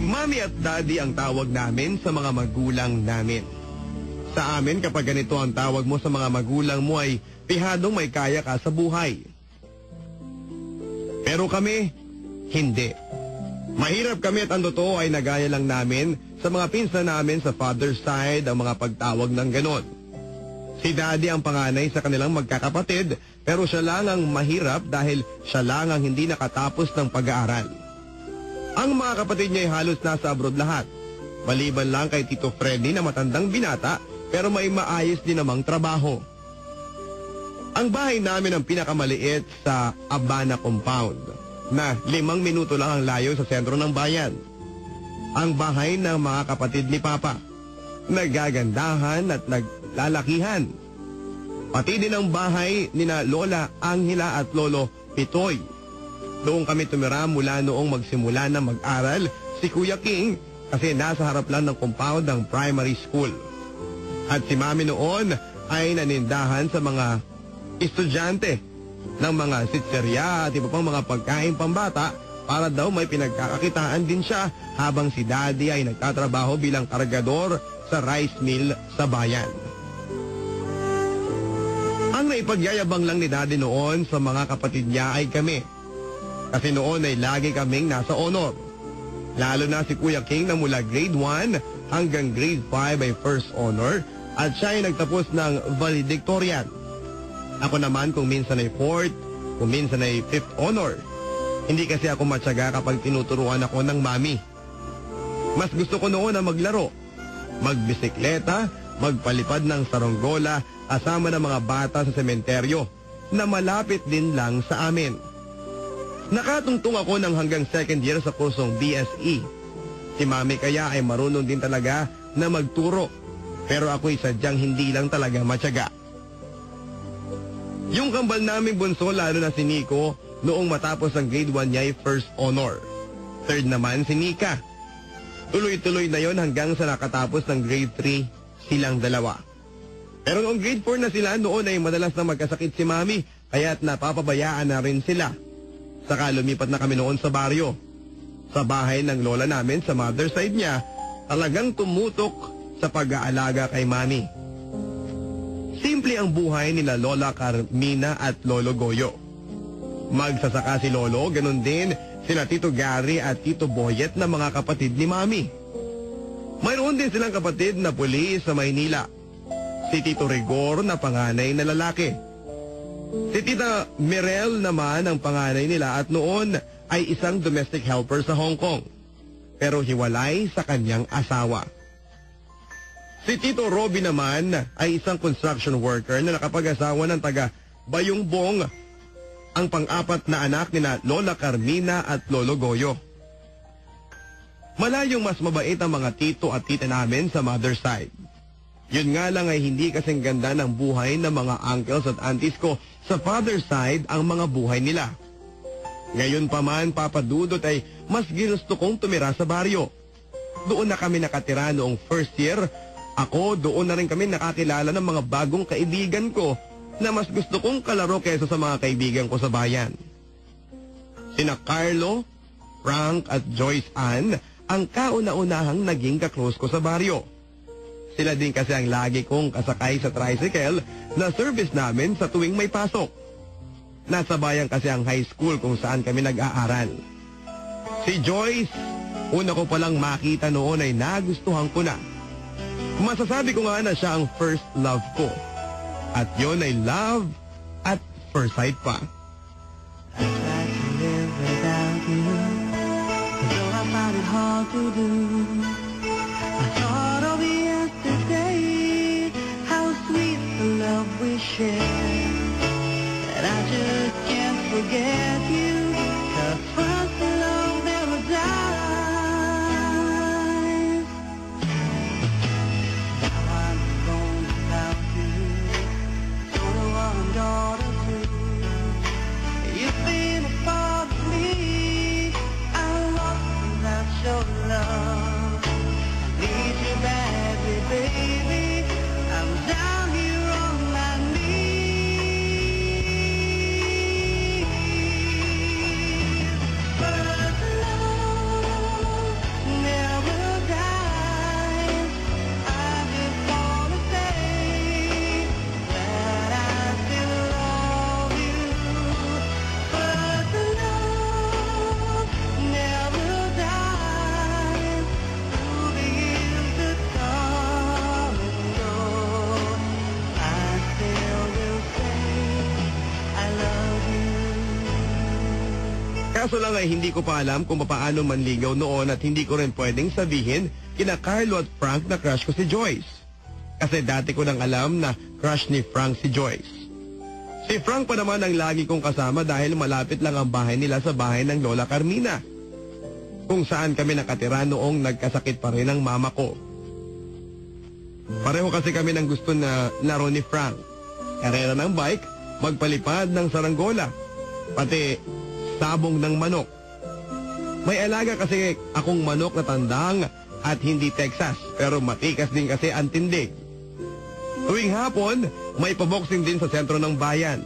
Mami at daddy ang tawag namin sa mga magulang namin. Sa amin, kapag ganito ang tawag mo sa mga magulang mo ay pihadong may kaya ka sa buhay. Pero kami, hindi. Mahirap kami at ang totoo ay nagaya lang namin sa mga pinsan namin sa father's side ang mga pagtawag ng ganon. Si daddy ang panganay sa kanilang magkakapatid, pero siya lang ang mahirap dahil siya lang ang hindi nakatapos ng pag-aaral. Ang mga kapatid niya ay halos nasa abroad lahat. Maliban lang kay Tito Freddy na matandang binata pero may maayos din namang trabaho. Ang bahay namin ang pinakamaliit sa Abana Compound na 5 minuto lang ang layo sa sentro ng bayan. Ang bahay ng mga kapatid ni Papa. Nagagandahan at naglalakihan. Pati din ang bahay nina Lola Angela at Lolo Pitoy. Doon kami tumira mula noong magsimula na mag-aral si Kuya King kasi nasa harap lang ng compound ng primary school. At si Mami noon ay nanindahan sa mga estudyante ng mga sitserya at iba pang mga pagkain pambata para daw may pinagkakakitaan din siya habang si Daddy ay nagtatrabaho bilang kargador sa rice mill sa bayan. Ang naipagyayabang lang ni Daddy noon sa mga kapatid niya ay kami. Kasi noon ay lagi kaming nasa honor. Lalo na si Kuya King na mula grade 1 hanggang grade 5 ay first honor at siya ay nagtapos ng valedictorian. Ako naman kung minsan ay fourth, kung minsan ay fifth honor. Hindi kasi ako matyaga kapag tinuturuan ako ng mami. Mas gusto ko noon na maglaro, magbisikleta, magpalipad ng saronggola kasama ng mga bata sa sementeryo na malapit din lang sa amin. Nakatungtong ako ng hanggang second year sa kursong BSE. Si Mami kaya ay marunong din talaga na magturo. Pero ako'y sadyang hindi lang talaga matyaga. Yung kambal naming bunso lalo na si Nico, noong matapos ang grade 1 niya ay first honor. Third naman si Nika. Tuloy-tuloy na yon hanggang sa nakatapos ng grade 3 silang dalawa. Pero noong grade 4 na sila noon ay madalas na magkasakit si Mami kaya't napapabayaan na rin sila. Saka lumipat na kami noon sa baryo. Sa bahay ng lola namin sa mother side niya, talagang tumutok sa pag-aalaga kay Mami. Simple ang buhay nila Lola Carmina at Lolo Goyo. Magsasaka si Lolo, ganun din sila Tito Gary at Tito Boyet na mga kapatid ni Mami. Mayroon din silang kapatid na pulis sa Maynila. Si Tito Rigor na panganay na lalaki. Si Tita Mirel naman ang panganay nila at noon ay isang domestic helper sa Hong Kong. Pero hiwalay sa kanyang asawa. Si Tito Robby naman ay isang construction worker na nakapag-asawa ng taga Bayungbong, ang pang-apat na anak nina Lola Carmina at Lolo Goyo. Malayong mas mabait ang mga tito at tita namin sa mother side. Yun nga lang ay hindi kasing ganda ng buhay ng mga uncles at aunties ko sa father side ang mga buhay nila. Ngayon pa man, Papa Dudot, ay mas ginusto kong tumira sa baryo. Doon na kami nakatira noong first year. Ako, doon na rin kami nakakilala ng mga bagong kaibigan ko na mas gusto kong kalaro kaysa sa mga kaibigan ko sa bayan. Sina Carlo, Frank at Joyce Ann ang kauna-unahang naging kaklose ko sa baryo. Sila din kasi ang lagi kong kasakay sa tricycle na service namin sa tuwing may pasok. Nasa bayan kasi ang high school kung saan kami nag-aaral. Si Joyce, una ko palang makita noon ay nagustuhan ko na. Masasabi ko nga na siya ang first love ko. At yon ay love at first sight pa. I tried to live without you, though I found it hard to do. I thought of yesterday, how sweet the love we shared. And I just can't forget you, 'cause first love never dies. Now I'm alone without you, so do I'm daughter too. You've been a part of me, I'm lost without your love. I need you badly, baby, I'm down here on my knees. Kaso lang ay hindi ko pa alam kung paano manligaw noon at hindi ko rin pwedeng sabihin kina Carlo at Frank na crush ko si Joyce. Kasi dati ko nang alam na crush ni Frank si Joyce. Si Frank pa naman ang lagi kong kasama dahil malapit lang ang bahay nila sa bahay ng Lola Carmina, kung saan kami nakatira noong nagkasakit pa rin ang mama ko. Pareho kasi kami ng gusto na laro ni Frank. Karera ng bike, magpalipad ng saranggola, pati sabong ng manok. May alaga kasi akong manok na tandang at hindi Texas, pero matikas din kasi ang tindig. Tuwing hapon, may paboxing din sa sentro ng bayan.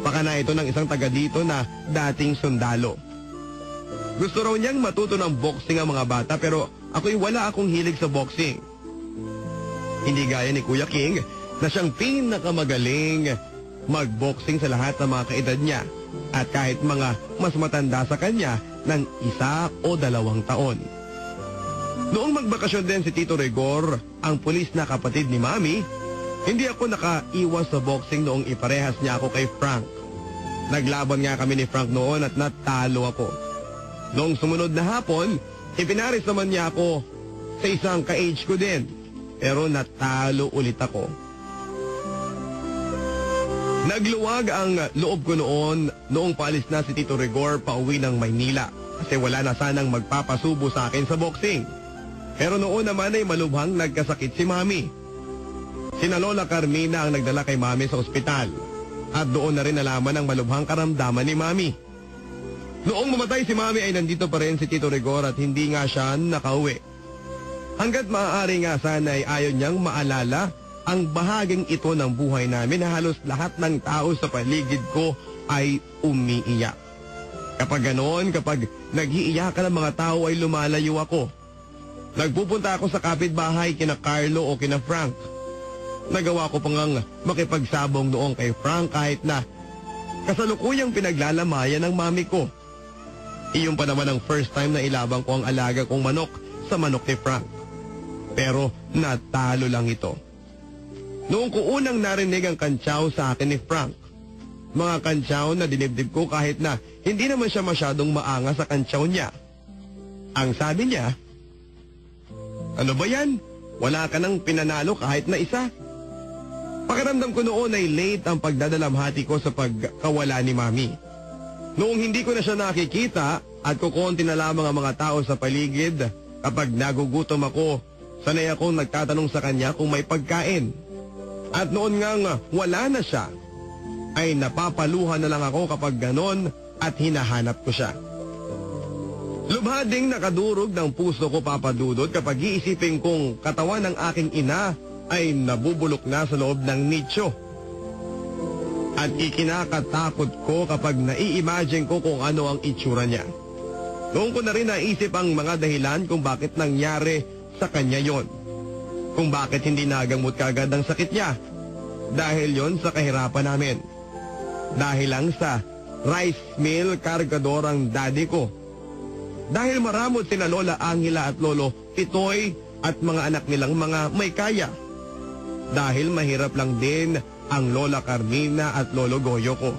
Pakana ito ng isang taga dito na dating sundalo. Gusto raw niyang matuto ng boxing ang mga bata pero ako'y wala akong hilig sa boxing. Hindi gaya ni Kuya King na siyang pinakamagaling magboxing sa lahat ng mga kaedad niya at kahit mga mas matanda sa kanya ng 1 o 2 taon. Noong magbakasyon din si Tito Rigor, ang pulis na kapatid ni Mami, hindi ako nakaiwas sa boxing noong iparehas niya ako kay Frank. Naglaban nga kami ni Frank noon at natalo ako. Noong sumunod na hapon, ipinaris naman niya ako sa isang ka-age ko din, pero natalo ulit ako. Nagluwag ang loob ko noong paalis na si Tito Rigor pauwi ng Maynila kasi wala na sanang magpapasubo sa akin sa boxing. Pero noon naman ay malubhang nagkasakit si Mami. Sina Lola Carmina ang nagdala kay Mami sa ospital at doon na rin nalaman ang malubhang karamdaman ni Mami. Noong mamatay si Mami ay nandito pa rin si Tito Rigor at hindi nga siya nakauwi. Hanggat maaari nga sana ay ayaw niyang maalala ang bahaging ito ng buhay namin na halos lahat ng tao sa paligid ko ay umiiyak. Kapag ganoon, kapag nag-iiyakan ang mga tao ay lumalayo ako. Nagpupunta ako sa kapitbahay kina Carlo o kina Frank. Nagawa ko pang makipagsabong noong kay Frank kahit na kasalukuyang pinaglalamayan ng mami ko. Iyon pa naman ang first time na ilabang ko ang alaga kong manok sa manok ni Frank. Pero natalo lang ito. Noong ko unang narinig ang kantsaw sa akin ni Frank, mga kantsaw na dinibdib ko kahit na hindi naman siya masyadong maanga sa kantsaw niya. Ang sabi niya, "Ano ba yan? Wala ka nang pinanalo kahit na isa." Pakiramdam ko noon ay late ang pagdadalamhati ko sa pagkawala ni Mami. Noong hindi ko na siya nakikita at kukonti na lamang ang mga tao sa paligid, kapag nagugutom ako, sanay akong nagtatanong sa kanya kung may pagkain. At noon nga wala na siya, ay napapaluhan na lang ako kapag ganon at hinahanap ko siya. Lubha ding nakadurog ng puso ko, Papa Dudut, kapag iisipin kong katawan ng aking ina ay nabubulok na sa loob ng nicho. At ikinakatakot ko kapag nai-imagine ko kung ano ang itsura niya. Noon ko na rin naisip ang mga dahilan kung bakit nangyari sa kanya yon. Kung bakit hindi nagamot kaagad ang sakit niya. Dahil yon sa kahirapan namin. Dahil lang sa rice mill cargador ang daddy ko. Dahil maramot sina Lola Angela at Lolo Titoy at mga anak nilang mga may kaya. Dahil mahirap lang din ang Lola Carmina at Lolo Goyo ko.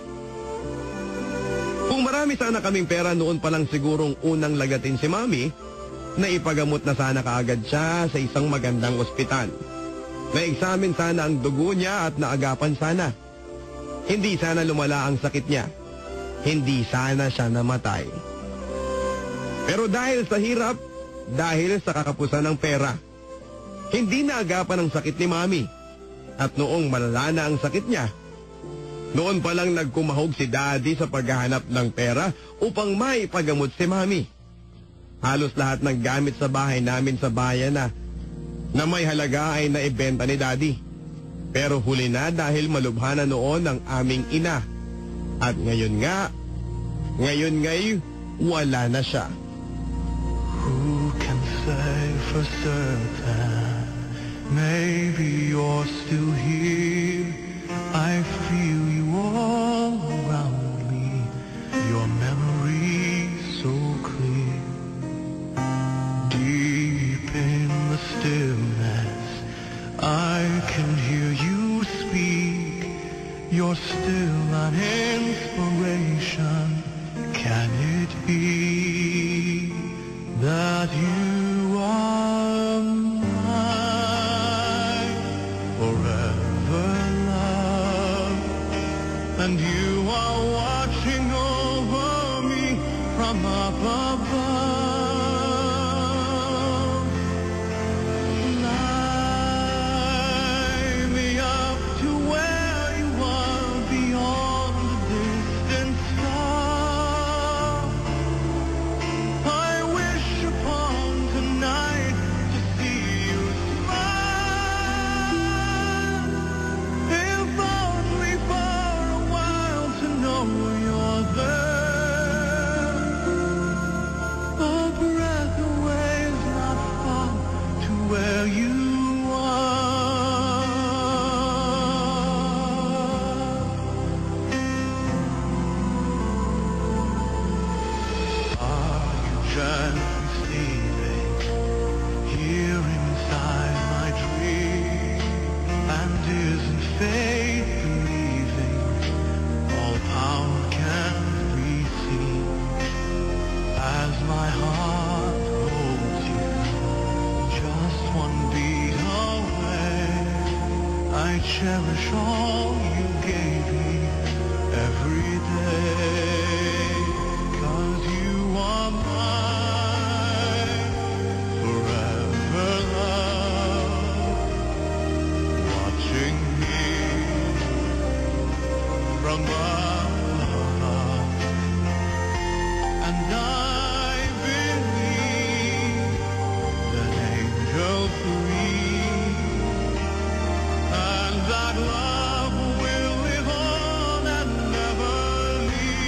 Kung marami sana kaming pera noon pa lang sigurong unang lagatin si Mami, naipagamot na sana kaagad siya sa isang magandang ospital. Na-examine sana ang dugo niya at naagapan sana. Hindi sana lumala ang sakit niya. Hindi sana siya namatay. Pero dahil sa hirap, dahil sa kakapusan ng pera, hindi naagapan ang sakit ni Mami. At noong malala na ang sakit niya, noon pa lang nagkumahog si Daddy sa paghahanap ng pera upang maipagamot si Mami. Halos lahat ng gamit sa bahay namin sa bayan na may halaga ay naibenta ni Daddy. Pero huli na dahil malubha na noon ang aming ina. At ngayon wala na siya. Who can say for certain? Maybe you're still here. I feel you all around me. Your memory so clear. Deep in the stillness, I can hear you speak. You're still an inspiration. Can above. Fly me up to where you are beyond the distant star. I wish upon tonight to see you smile. If only for a while to know you're there. A breath away is not far to where you are. Are you gently sleeping here inside my dream? And isn't fate believing all power can be seen? As my heart holds you just one beat away, I cherish all you gave me every day. 'Cause you are mine forever, love, watching me from above. And I believe that angels breathe, and that love will live on and never leave.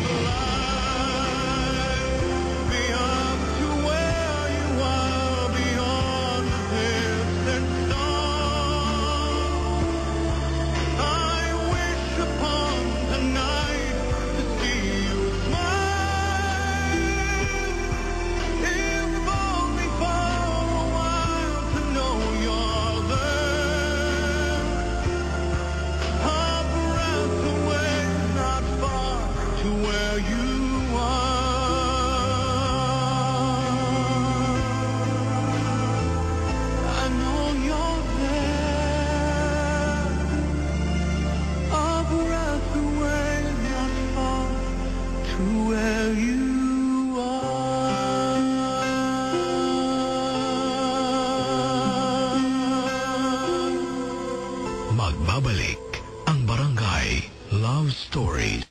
Fly me up to where you are beyond the distant star. I wish upon tonight to see you smile. If only for a while to know you're there. A breath away, not far to where you are. I know you're there. A breath away, not far to where you are. Magbabalik ang Barangay Love Stories.